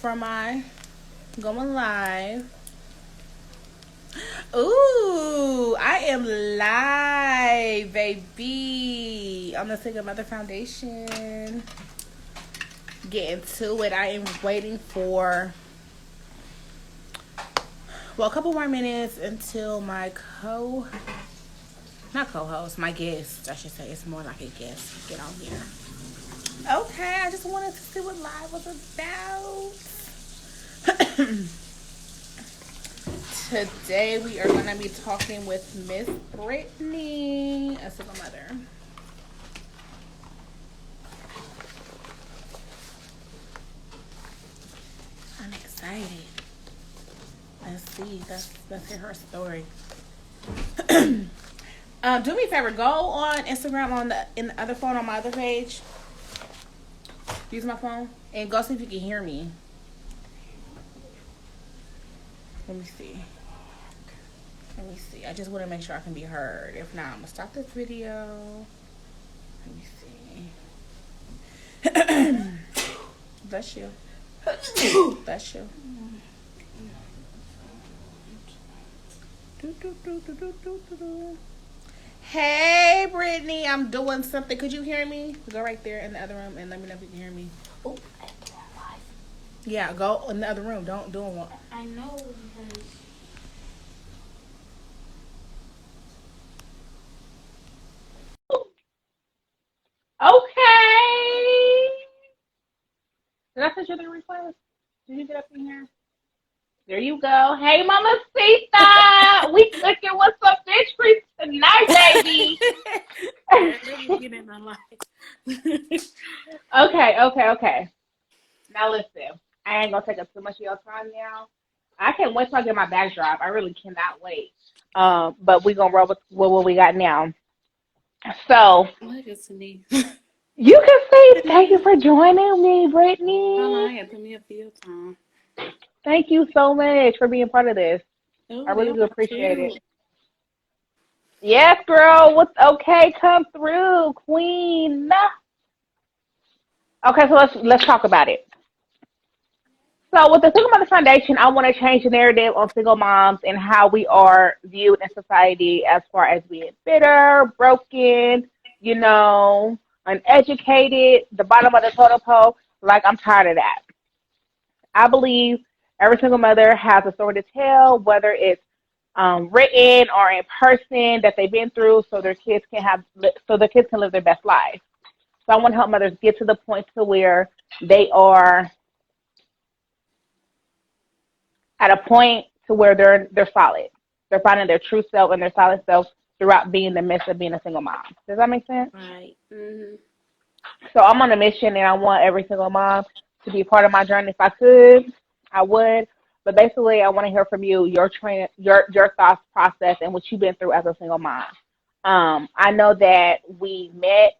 for my going live. Ooh, I am live, baby. On the Single Mother Foundation. Getting to it. I am waiting for, a couple more minutes until my not co-host, my guest, I should say. It's more like a guest. Get on here. Okay, I just wanted to see what live was about. Today we are going to be talking with Miss Brittany, a single mother. I'm excited. Let's see. Let's hear her story. Do me a favor. Go on Instagram in the other phone on my other page. Use my phone and go see if you can hear me. Let me see. I just want to make sure I can be heard. If not, I'm gonna stop this video. Let me see. Bless you. Bless you. Hey, Brittany, I'm doing something. Could you hear me? Go right there in the other room and let me know if you can hear me. Oh, yeah, go in the other room. Don't do one. I know because. Okay. Did I send you the request? Did you get up in here? There you go. Hey, Mama Sita. We cooking with some fish grease tonight, baby. Get in my life. Okay. Now listen. I ain't gonna take up too much of your time now. I can't wait till I get my backdrop. I really cannot wait. But we gonna roll with what we got now. So Look at me. you can say thank you for joining me, Brittany. Hold on, I got to put me up for your time. Thank you so much for being part of this. Oh, I really that do was appreciate cute. it. Yes, girl. What's okay? Come through, Queen. Okay, so let's talk about it. So with the Single Mother Foundation, I want to change the narrative on single moms and how we are viewed in society as far as being bitter, broken, uneducated, the bottom of the totem pole. Like, I'm tired of that. I believe every single mother has a story to tell, whether it's written or in person that they've been through, so their kids can live their best life. So I want to help mothers get to the point to where they are at a point to where they're solid. They're finding their true self and their solid self throughout being in the midst of being a single mom. Does that make sense? Right. Mm-hmm. So I'm on a mission, and I want every single mom to be a part of my journey. If I could, I would. But basically, I want to hear from you, your thoughts process, and what you've been through as a single mom. I know that we met,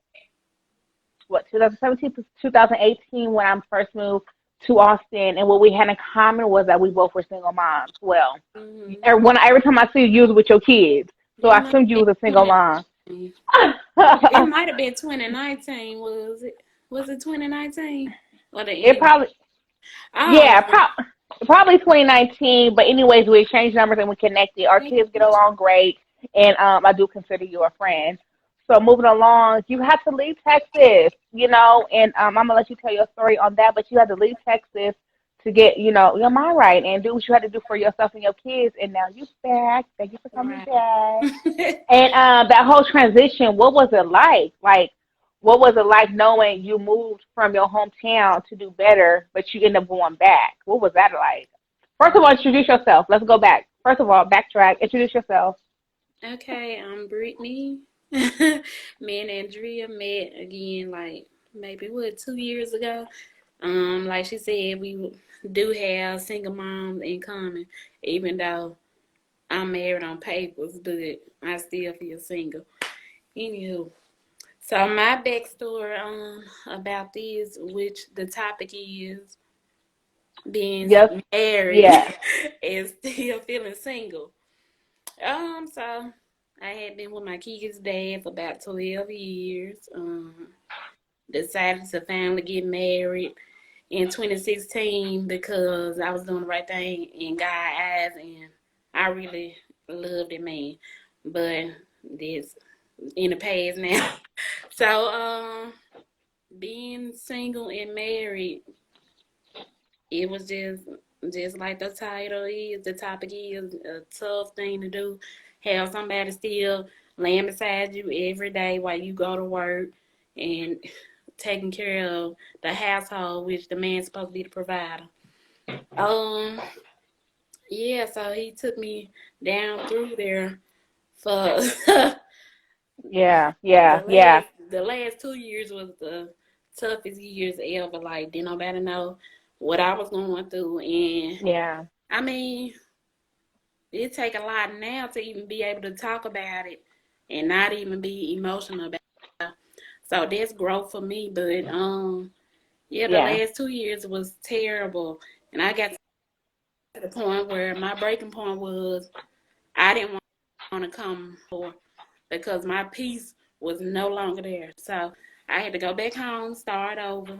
2017 to 2018 when I first moved to Austin, and what we had in common was that we both were single moms. Well, Mm-hmm. every time I see you, was with your kids, so It I might assumed you have was a single been mom. 2019. It might have been 2019. Was it? Was it 2019? Or the It end? probably, I don't yeah, know. probably 2019. But anyways, we exchanged numbers and we connected. Our kids get along great, and I do consider you a friend. So moving along, you had to leave Texas, and I'm gonna let you tell your story on that. But you had to leave Texas to get, your mind right and do what you had to do for yourself and your kids. And now you're back. Thank you for coming Right. back. And that whole transition, what was it like? Like, what was it like knowing you moved from your hometown to do better, but you end up going back? What was that like? First of all, introduce yourself. Let's go back. First of all, backtrack. Introduce yourself. Okay, I'm Brittany. Me and Andrea met again, like maybe 2 years ago. Like she said, we do have single moms in common, even though I'm married on papers, but I still feel single. Anywho, so my backstory about this, which the topic is being Yes. married Yeah. and still feeling single. So I had been with my kids' dad for about 12 years. Decided to finally get married in 2016 because I was doing the right thing in God's eyes, and I really loved it, man. But this in the past now. So, being single and married, it was just like the title is, the topic is a tough thing to do. Have somebody still laying beside you every day while you go to work and taking care of the household, which the man's supposed to be the provider. Um, yeah, so he took me down through there for Yeah, yeah, yeah, the last 2 years was the toughest years ever. Like, didn't nobody know what I was going through, and yeah, I mean, it take a lot now to even be able to talk about it and not even be emotional about it. So that's growth for me. But yeah, the yeah. last 2 years was terrible, and I got to the point where my breaking point was I didn't want to come for because my peace was no longer there. So I had to go back home, start over,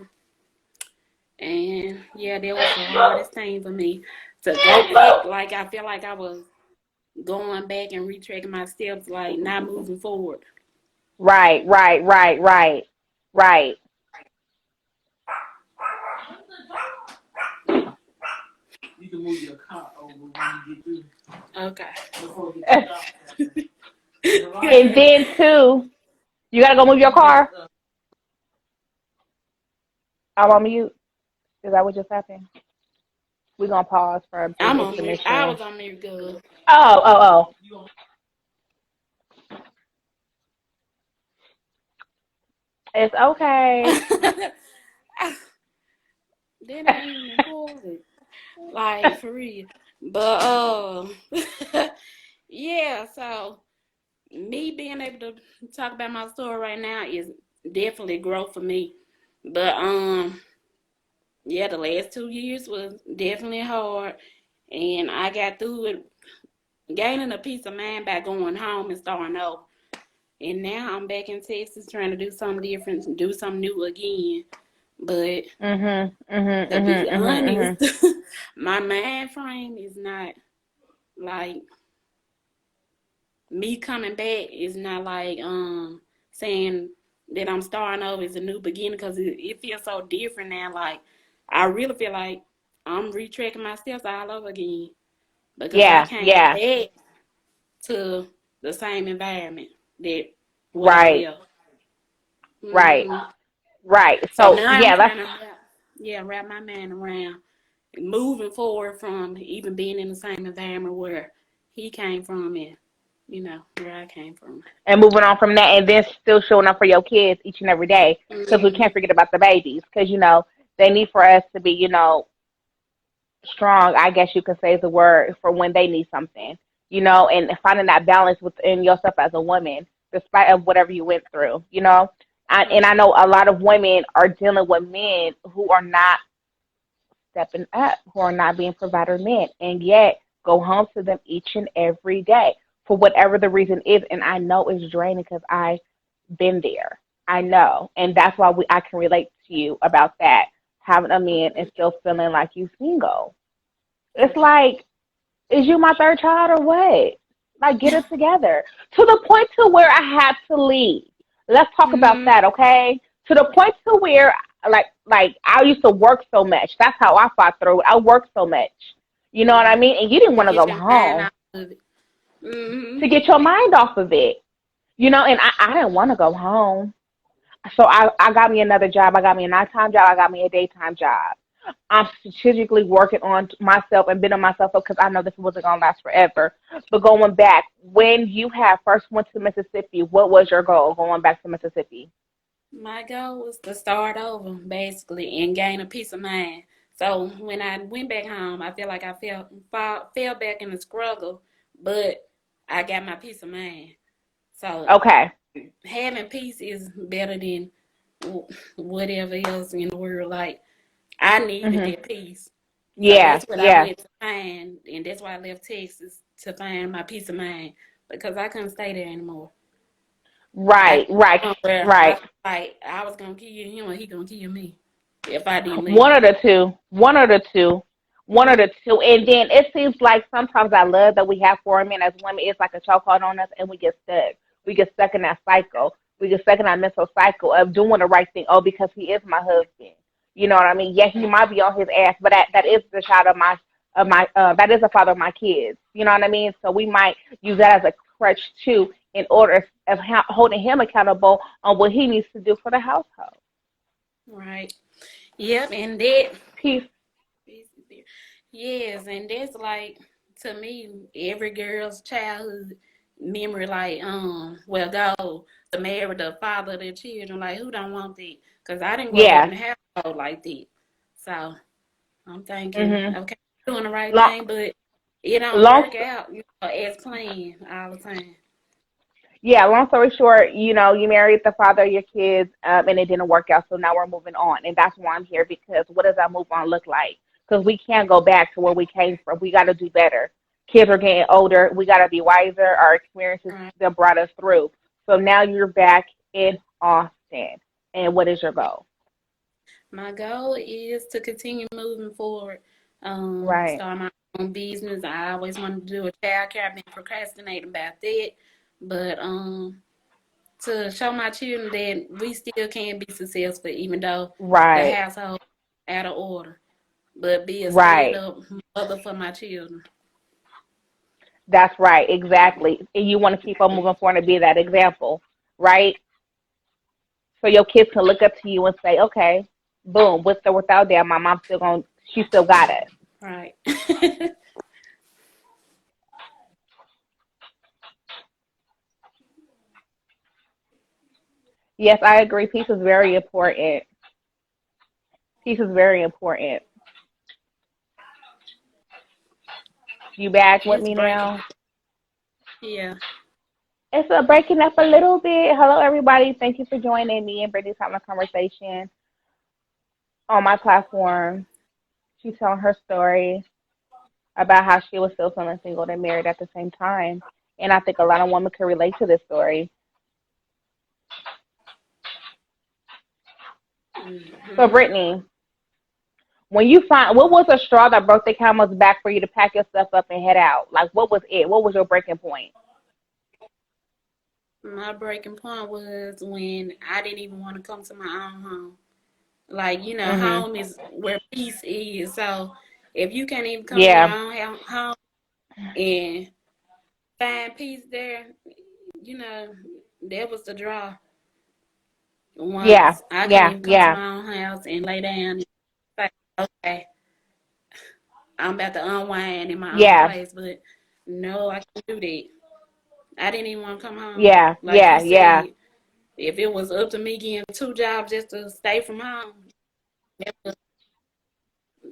and yeah, that was the hardest thing for me to go back. Like I feel like I was going back and retracking my steps, like not moving forward. Right, right, right, right, right. You can move your car over when you get through. Okay. Before we And get to then too, you gotta go move your car. I'm on mute. Is that what just happened? We're gonna pause for a brief I'm on mute. I intermission. was on mute good. Oh, oh, oh. It's okay. Then I ain't even recorded. Like for real. But yeah, so me being able to talk about my story right now is definitely growth for me. But yeah, the last 2 years was definitely hard, and I got through it gaining a peace of mind by going home and starting over. And now I'm back in Texas trying to do something different, do something new again. But Mhm, mhm, to be mhm, mhm, honest, mhm. my mind frame is not like me coming back is not like saying that I'm starting over as a new beginning because it feels so different now. Like I really feel like I'm retracking my steps all over again because I Yeah, came yeah. back to the same environment that what I Right, left. right, Hmm. right. So So now I'm yeah, trying to that's wrap my mind around moving forward from even being in the same environment where he came from and where I came from. and moving on from that, and then still showing up for your kids each and every day, because we Hmm. can't forget about the babies, because they need for us to be strong, I guess you could say is the word, for when they need something, and finding that balance within yourself as a woman, despite of whatever you went through. And I know a lot of women are dealing with men who are not stepping up, who are not being provider men, and yet go home to them each and every day for whatever the reason is. And I know it's draining because I've been there. I know, and that's why I can relate to you about that. Having a man and still feeling like you single. It's like, is you my third child or what? Like, get it together. To the point to where I had to leave. Let's talk about Hmm. that, okay? To the point to where, like I used to work so much. That's how I fought through it. I worked so much. You know what I Right. mean? And you didn't To want to get go your mind home out of it. Hmm. to get your mind off of it. And I didn't want to go home. So I got me another job. I got me a nighttime job. I got me a daytime job. I'm strategically working on myself and building myself up because I know this wasn't gonna last forever. But going back, when you had first went to Mississippi, what was your goal going back to Mississippi? My goal was to start over, basically, and gain a peace of mind. So when I went back home, I feel like I fell back in the struggle, but I got my peace of mind. So Okay. having peace is better than whatever else in the world. Like I needed Mhm. that peace, so Yeah. that's what I Yeah. went to find, and that's why I left Texas to find my peace of mind because I couldn't stay there anymore. I Right. Right. got where I Right. felt like I was gonna kill him or he gonna kill me. if I didn't One leave. of the two. One of the two. One of the two. And then it seems like sometimes that love that we have for men as women is like a chokehold on us, and we get stuck. We get stuck in that cycle. We get stuck in that mental cycle of doing the right thing. Oh, because he is my husband. You know what I mean? Yeah, he might be on his ass, but that is the child of my that is the father of my kids. You know what I mean? So we might use that as a crutch too, in order of holding him accountable on what he needs to do for the household. Right. Yep, and that Peace. yes, and that's like to me every girl's childhood memory. Like well, go to marry the father of their children. Like who don't want that? Because I didn't grow up Yeah. in a household like that. So I'm thinking, Mhm. okay, doing the right Long, thing, but it don't long, work out, as planned all the time. yeah. Long story short, you married the father of your kids, and it didn't work out. So now we're moving on, and that's why I'm here because what does that move on look like? Because we can't go back to where we came from. We got to do better. Kids are getting older. We got to be wiser. Our experiences Right. that brought us through. So now you're back in Austin, and what is your goal? My goal is to continue moving forward, Right, start my own business. I always wanted to do a child care. I've been procrastinating about that, but to show my children that we still can be successful, even though the right, household is out of order, but be a stand right. up mother for my children. That's right, exactly. And you want to keep on moving forward and be that example, right? So your kids can look up to you and say, okay, boom, with or without that, my mom's still going, she still got it. Right. Yes, I agree. Peace is very important. Peace is very important. You back with It's me breaking. now? Yeah. It's breaking up a little bit. Hello, everybody. Thank you for joining me and Brittany's having a conversation on my platform. She's telling her story about how she was still feeling single and married at the same time. And I think a lot of women can relate to this story. So, Hmm. Brittany, when you find what was a straw that broke the camel's back for you to pack your stuff up and head out? Like, what was it? What was your breaking point? My breaking point was when I didn't even want to come to my own home. Like, Mhm. home is where peace is. So if you can't even come to your Yeah. own home and find peace there, that was the draw. Yeah. Once I couldn't Yeah. even come to Yeah. my own house and lay down and say, okay, I'm about to unwind in my own Yeah. place. But no, I can't do that. I didn't even want to come home. Yeah. Like you Yeah. Yeah. said, if it was up to me getting two jobs just to stay from home, that was,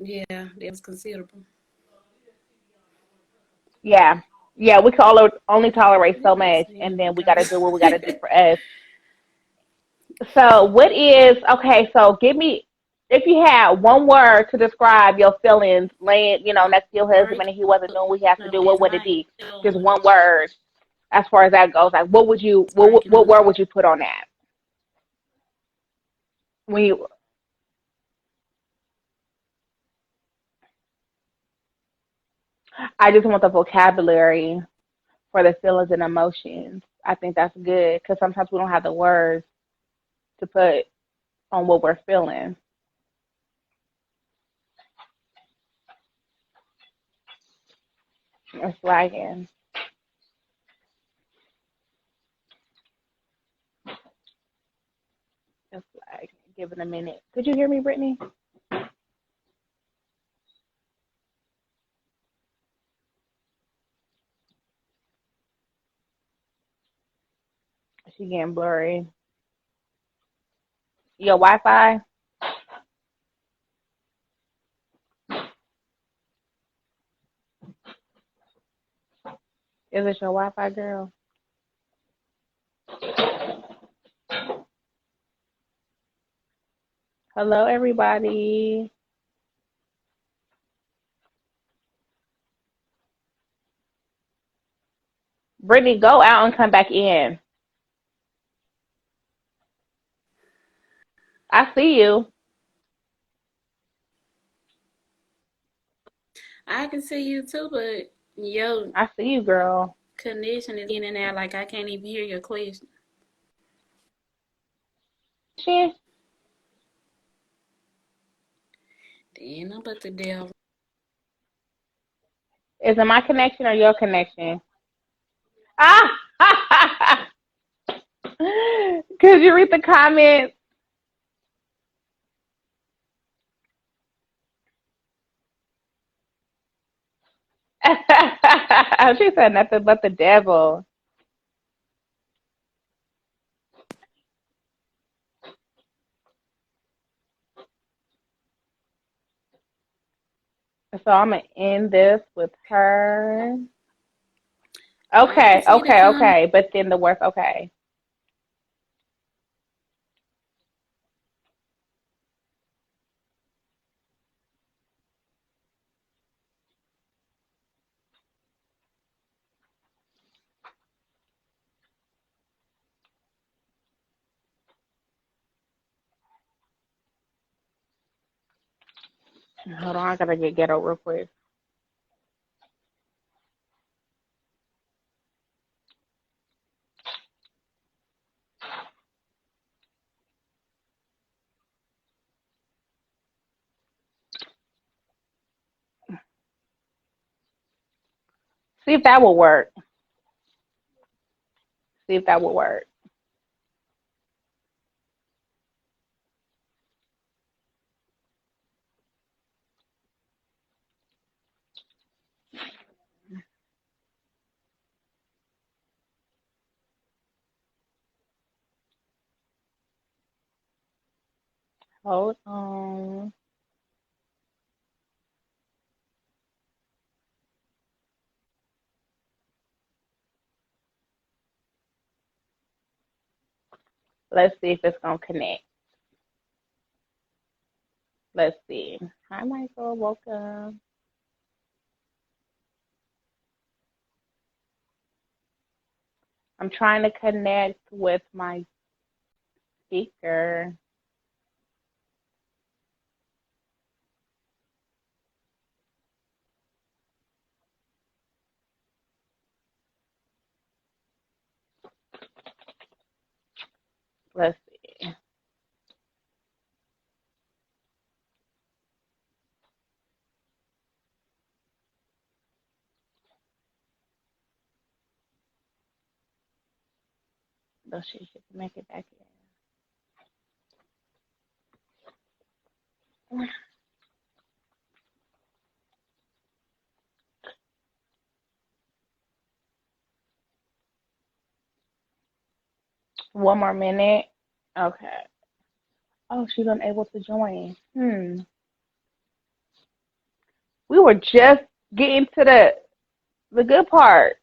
yeah, that was considerable. Yeah. Yeah. We can only tolerate Let so me much, see. and then we got to do what we got to do Okay. for us. So, what is okay? So, give me if you had one word to describe your feelings, laying, next to your husband, Breaking and he wasn't doing what he has to up do. is What would it my be? Just feelings. one word, as far as that goes. Like, what would you, Breaking what up. word would you put on that? When you, I just want the vocabulary for the feelings and emotions. I think that's good because sometimes we don't have the words to put on what we're feeling. It's lagging. It's lagging. Give it a minute. Could you hear me, Brittany? She getting blurry. Your Wi-Fi? Is it your Wi-Fi, girl? Hello, everybody. Brittany, go out and come back in. I see you. I can see you too, but your I see you, girl. connection is in and out. Like I can't even hear your question. She Damn, I'm about to delve. is it my connection or your connection? Ah! Could you read the comments? She said nothing but the devil. So I'm gonna end this with her. I can Okay, see the okay, comment. okay. But then the worst. Okay. Hold on, I gotta get ghetto real quick. See if that will work. See if that will work. Hold on. Let's see if it's gonna connect. Let's see. Hi, Michael. Welcome. I'm trying to connect with my speaker. Let's see. Let's see if she can make it back in. 1 more minute. Okay. Oh, she's unable to join. We were just getting to the good part.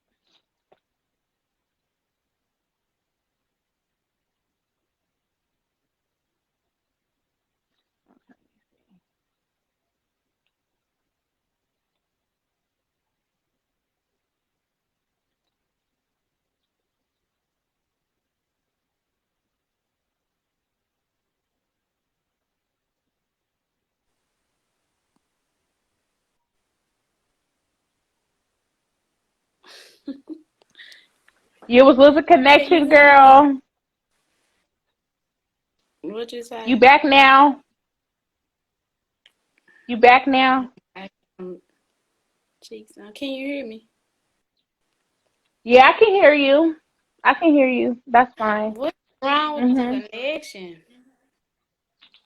You was losing Can you connection, hear me? girl. What'd you You say? back now? You back now? I cheeks on. Can you hear me? Yeah, I can hear you. I can hear you. That's fine. What's wrong with the Mhm. connection?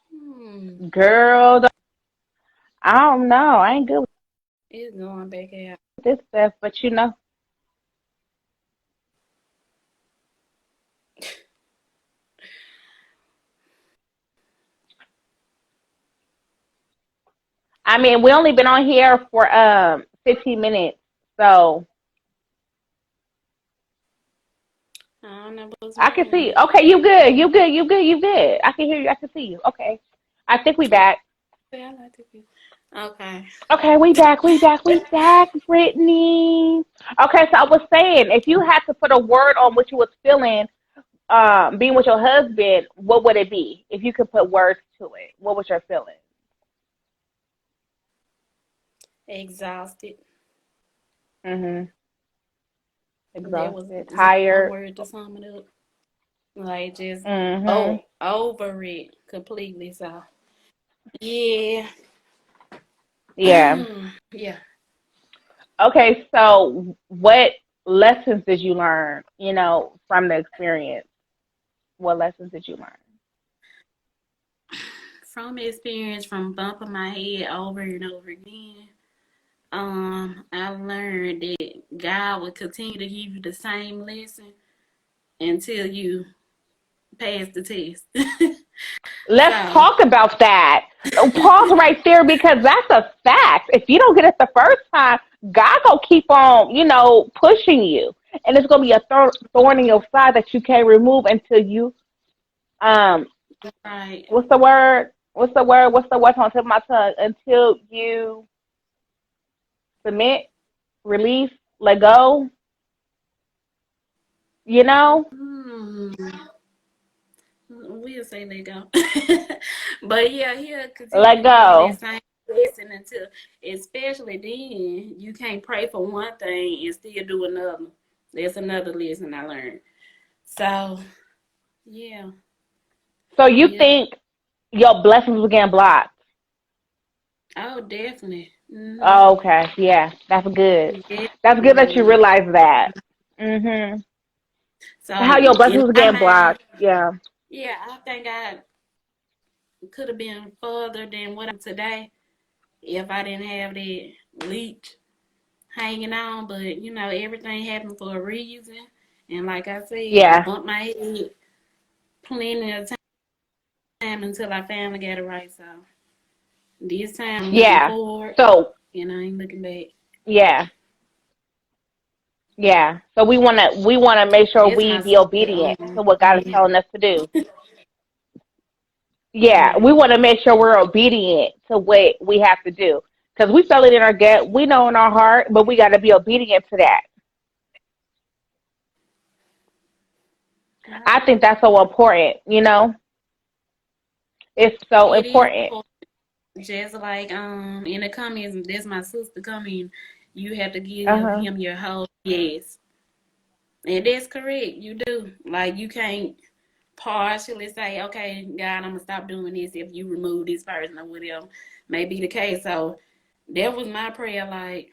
Hmm. Girl, I don't know. I ain't good with It's going back out. this stuff, but you know, I mean, we only been on here for 15 minutes, so I don't know what's I can wrong see. with it. Okay, you good. You good. You good. You good. I can hear you. I can see you. Okay, I think we back. Okay, I like to be. Okay. Okay, we back. We back. We back, Brittany. Okay, so I was saying, if you had to put a word on what you was feeling, being with your husband, what would it be? If you could put words to it, what was your feeling? Exhausted. Mhm. That was Exhausted, one tired. word to sum it up. Like just Mhm. over it completely. So yeah. Yeah. Yeah. Okay, so what lessons did you learn, from the experience? What lessons did you learn? From experience, from bumping my head over and over again, I learned that God will continue to give you the same lesson until you pass the test. Let's So, talk about that. Pause right there because that's a fact. If you don't get it the first time, God gonna keep on, pushing you, and it's gonna be a thorn in your side that you can't remove until you, um, right, what's the word? What's the word? What's the word on the tip of my tongue? Until you submit, release, let go. You know, hmm, we'll say let go. But yeah, he'll continue let to give you that go. same lesson until, especially then, you can't pray for one thing and still do another. That's another lesson I learned. So, yeah, So you yeah. think your blessings were getting blocked? Oh, definitely. Oh, okay, yeah, that's good. That's good that you Definitely. realize that. Mhm. How So your blessings in were my getting mind, blocked? Yeah. yeah, I think I could have been further than what I'm today if I didn't have that leech hanging on. But everything happened for a reason. And like I said, I Yeah. bumped my head plenty of time until I finally got it right. So this time I'm looking Yeah. forward So and I ain't looking back. yeah, yeah. So we wanna make sure That's we my be sister. obedient to what God is Yeah, telling us to do. Yeah, we right. want to make sure we're obedient to what we have to do because we feel it in our gut, we know in our heart, but we got to be obedient to that. I Right. think that's so important. It's so It is important. important. Just like in the comments, that's my sister coming. You have to Uh give huh. him your whole yes, and that's correct. You do. Like you can't partially say, "Okay, God, I'm gonna stop doing this if you remove this person or whatever." May be the case. So that was my prayer. Like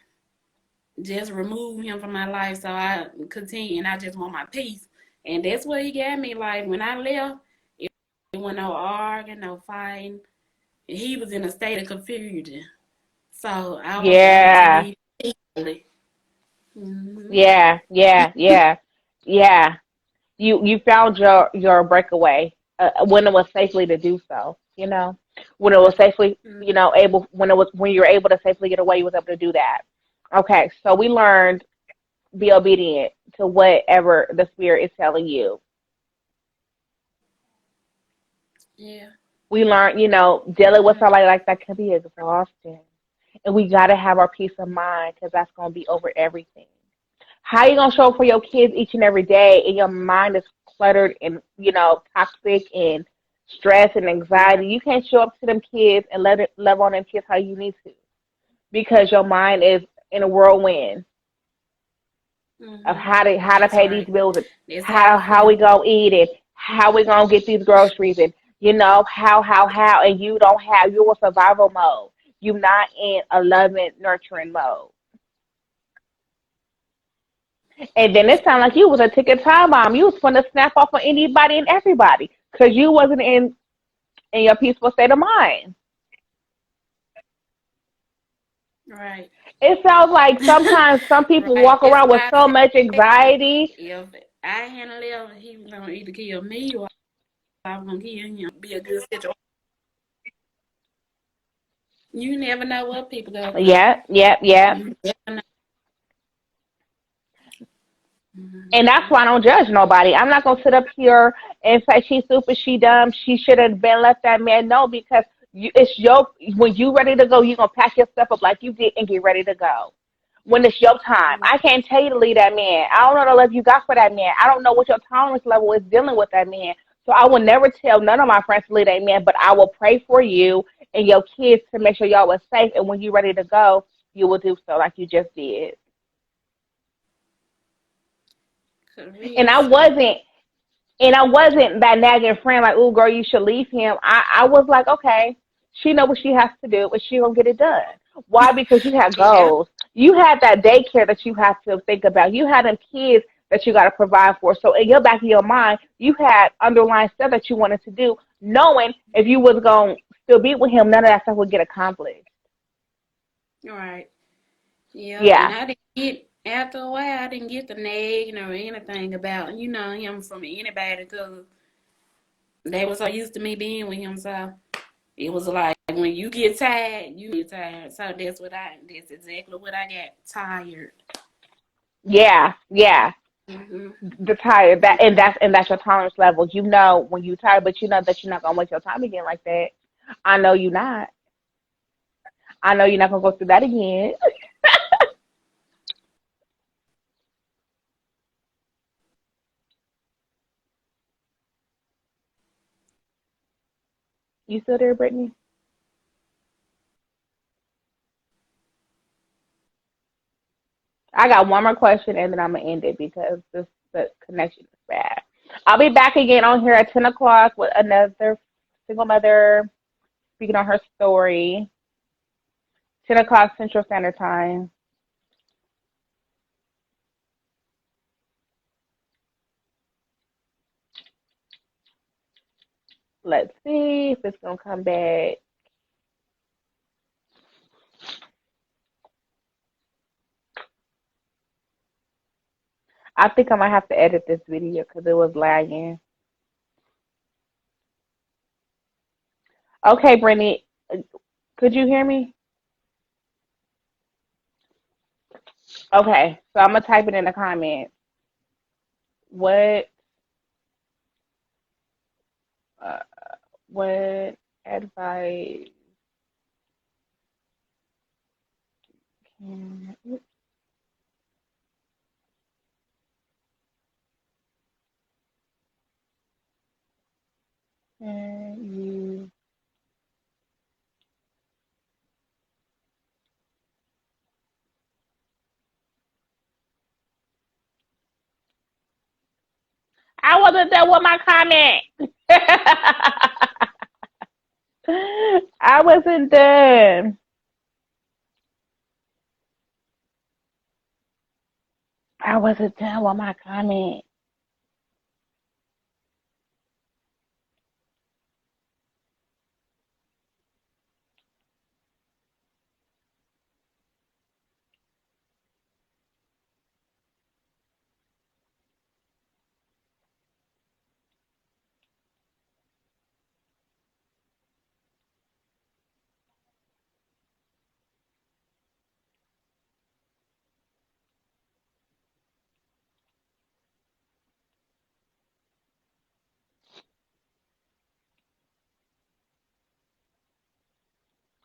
just remove him from my life, so I continue, and I just want my peace. And that's what he got me. Like when I left, it was no arguing, no fighting. He was in a state of confusion. So I was able to Yeah. leave peacefully. Hmm. Yeah. Yeah. Yeah. Yeah. You found your breakaway when it was safely to do so. When it was safely, able when you were able to safely get away, you was able to do that. Okay, so we learned be obedient to whatever the spirit is telling you. Yeah. We learned, dealing with somebody like that can be exhausting, and we got to have our peace of mind because that's going to be over everything. How you gonna show up for your kids each and every day, and your mind is cluttered and toxic and stress and Right. anxiety? You can't show up to them kids and let it love on them kids how you need to because your mind is in a whirlwind of Hmm. how to That's pay these right. bills and That's how I how we feel. gonna eat it, how we gonna get these groceries and how and you don't have you're in survival mode. You're not in a loving, nurturing mode. And then That's it sounded like true. you was a ticking time bomb. You was gonna snap off on anybody and everybody because you wasn't in your peaceful state of mind. Right. It sounds like sometimes some people Right. walk That's around with why I so much said anxiety. if I hadn't left, he was gonna either kill me or I was gonna kill him. Be a good situation. You never know what people go through. Yeah, yeah, yeah. You never know. And that's Hmm. why I don't judge nobody. I'm not gonna sit up here and say she's stupid, she dumb, she should have been left that man. No, because it's your when you ready to go, you gonna pack your stuff up like you did and get ready to go. When it's your time, I can't tell you to leave that man. I don't know the love you got for that man. I don't know what your tolerance level is dealing with that man. So I will never tell none of my friends to leave that man, but I will pray for you and your kids to make sure y'all are safe. And when you're ready to go, you will do so like you just did. And Correct. I So, wasn't and I wasn't that nagging friend like, "Oh, girl, you should leave him." I was like, "Okay, she know what she has to do, but she gonna get it done." Why? Because you had yeah. goals. You had that daycare that you have to think about. You had them kids that you got to provide for. So in your back of your mind, you had underlying stuff that you wanted to do, knowing if you was gonna still be with him, none of that stuff would get accomplished. Right. Yep. And Yeah, I didn't get, after a while, I didn't get the nagging or anything about, him from anybody because they were so used to me being with him. So it was like when you get tired, you get tired. So that's exactly what I got tired. yeah, yeah. Hmm. The tired that and that's your tolerance level. You know when you tired, but you know that you're not gonna waste your time again like that. I know you're not. I know you're not gonna go through that again. You still there, Brittany? I got one more question and then I'm gonna end it because the connection is bad. I'll be back again on here at 10 o'clock with another single mother speaking on her story. 10 o'clock Central Standard Time. Let's see if it's gonna come back. I think I might have to edit this video because it was lagging. Okay, Brittany, could you hear me? Okay, so I'm gonna type it in the comments. What uh, what advice can you? I wasn't done with my comment. I wasn't done. I wasn't done with my comment.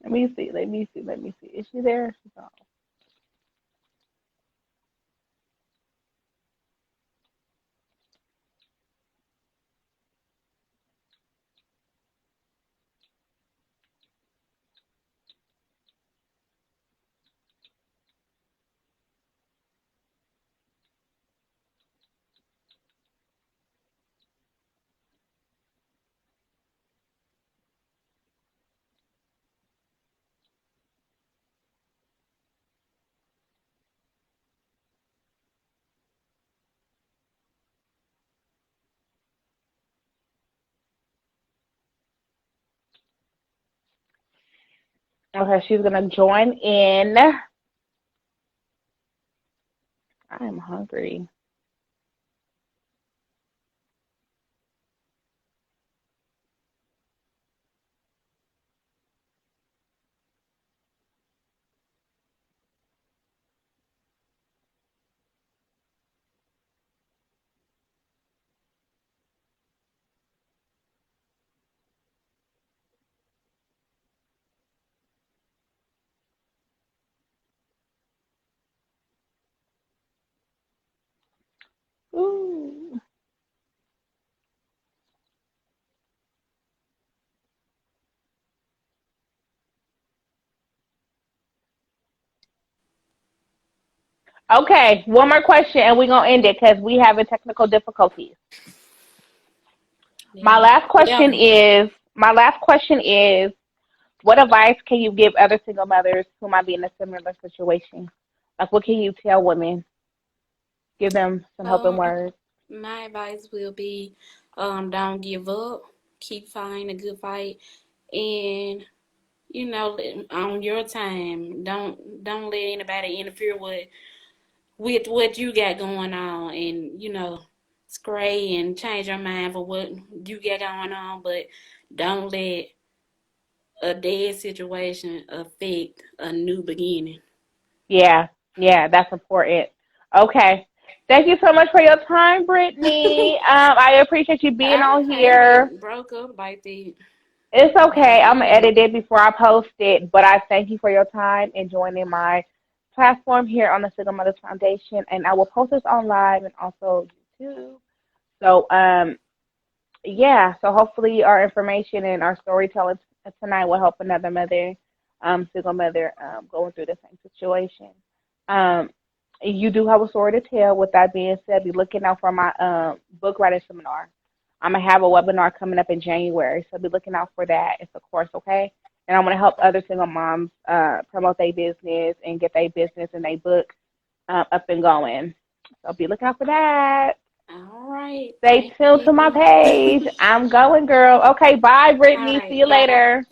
Let me see. Let me see. Let me see. Is she there? She's on. Okay, she's gonna join in. I am hungry. Ooh. Okay, one more question, and we're gonna end it because we having technical difficulties. My Yeah. last question Yeah. is. My last question is. What advice can you give other single mothers who might be in a similar situation? Like, what can you tell women? Give them some helping Um, words. my advice will be, don't give up. Keep fighting a good fight, and on your time. Don't let anybody interfere with what you got going on, and scray and change your mind for what you got going on. But don't let a dead situation affect a new beginning. Yeah, yeah, that's important. Okay. Thank you so much for your time, Brittany. I appreciate you being I on hate here. it broke up like that. It's But okay. I'm gonna yeah. edit it before I post it, but I thank you for your time and joining my platform here on the Single Mothers Foundation, and I will post this on live and also YouTube. So, yeah, so hopefully our information and our storytelling tonight will help another mother, single mother, going through the same situation. Um, you do have a story to tell. With that being said, be looking out for my book writing seminar. I'm gonna have a webinar coming up in January, so be looking out for that. It's a course, okay? And I'm gonna help other single moms promote their business and get their business and their book up and going. So be looking out for that. All right. Stay Thank tuned to my you. page. I'm going, girl. Okay, bye, All Brittany. See right. you Bye. later.